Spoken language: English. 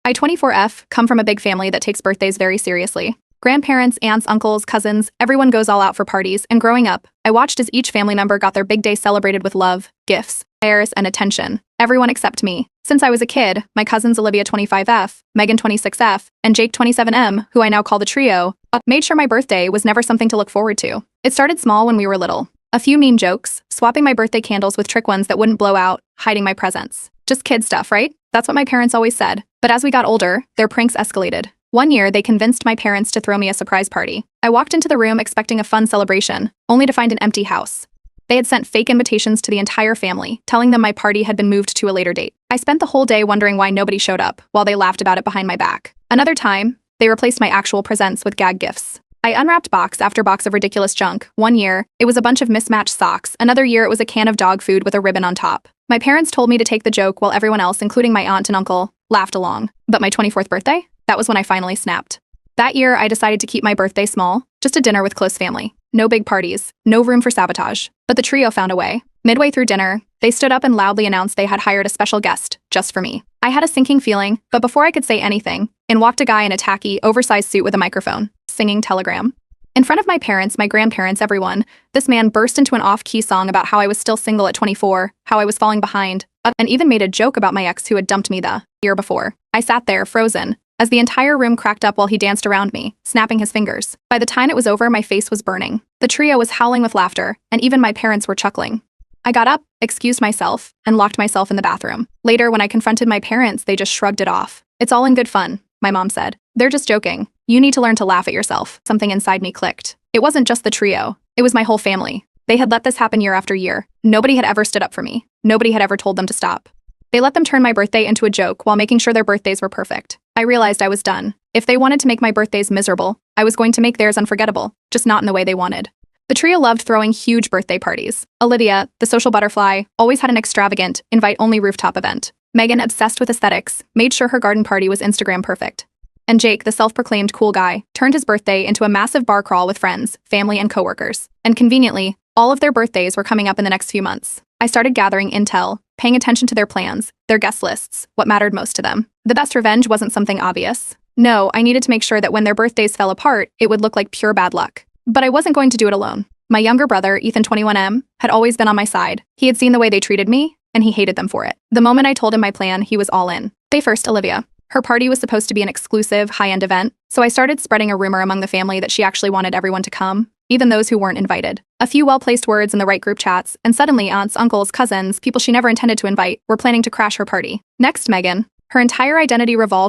I 24F come from a big family that takes birthdays very seriously. Grandparents, aunts, uncles, cousins, everyone goes all out for parties, and growing up, I watched as each family member got their big day celebrated with love, gifts, prayers, and attention. Everyone except me. Since I was a kid, my cousins Olivia 25F, Megan 26F, and Jake 27M, who I now call the trio, made sure my birthday was never something to look forward to. It started small when we were little. A few mean jokes, swapping my birthday candles with trick ones that wouldn't blow out, hiding my presents. Just kid stuff, right? That's what my parents always said. But as we got older, their pranks escalated. One year, they convinced my parents to throw me a surprise party. I walked into the room expecting a fun celebration, only to find an empty house. They had sent fake invitations to the entire family, telling them my party had been moved to a later date. I spent the whole day wondering why nobody showed up, while they laughed about it behind my back. Another time, they replaced my actual presents with gag gifts. I unwrapped box after box of ridiculous junk. One year, it was a bunch of mismatched socks. Another year, it was a can of dog food with a ribbon on top. My parents told me to take the joke while everyone else, including my aunt and uncle, laughed along. But my 24th birthday? That was when I finally snapped. That year, I decided to keep my birthday small, just a dinner with close family. No big parties, no room for sabotage. But the trio found a way. Midway through dinner, they stood up and loudly announced they had hired a special guest, just for me. I had a sinking feeling, but before I could say anything, in walked a guy in a tacky, oversized suit with a microphone, singing Telegram. In front of my parents, my grandparents, everyone, this man burst into an off-key song about how I was still single at 24, how I was falling behind, and even made a joke about my ex who had dumped me the year before. I sat there, frozen, as the entire room cracked up while he danced around me, snapping his fingers. By the time it was over, my face was burning. The trio was howling with laughter, and even my parents were chuckling. I got up, excused myself, and locked myself in the bathroom. Later, when I confronted my parents, they just shrugged it off. "It's all in good fun," my mom said. "They're just joking. You need to learn to laugh at yourself." Something inside me clicked. It wasn't just the trio. It was my whole family. They had let this happen year after year. Nobody had ever stood up for me. Nobody had ever told them to stop. They let them turn my birthday into a joke while making sure their birthdays were perfect. I realized I was done. If they wanted to make my birthdays miserable, I was going to make theirs unforgettable, just not in the way they wanted. The trio loved throwing huge birthday parties. Olivia, the social butterfly, always had an extravagant, invite-only rooftop event. Megan, obsessed with aesthetics, made sure her garden party was Instagram perfect. And Jake, the self-proclaimed cool guy, turned his birthday into a massive bar crawl with friends, family, and coworkers. And conveniently, all of their birthdays were coming up in the next few months. I started gathering intel, paying attention to their plans, their guest lists, what mattered most to them. The best revenge wasn't something obvious. No, I needed to make sure that when their birthdays fell apart, it would look like pure bad luck. But I wasn't going to do it alone. My younger brother, Ethan 21M, had always been on my side. He had seen the way they treated me, and he hated them for it. The moment I told him my plan, he was all in. Say first, Olivia. Her party was supposed to be an exclusive, high-end event, so I started spreading a rumor among the family that she actually wanted everyone to come, even those who weren't invited. A few well-placed words in the right group chats, and suddenly aunts, uncles, cousins, people she never intended to invite, were planning to crash her party. Next, Megan. Her entire identity revolved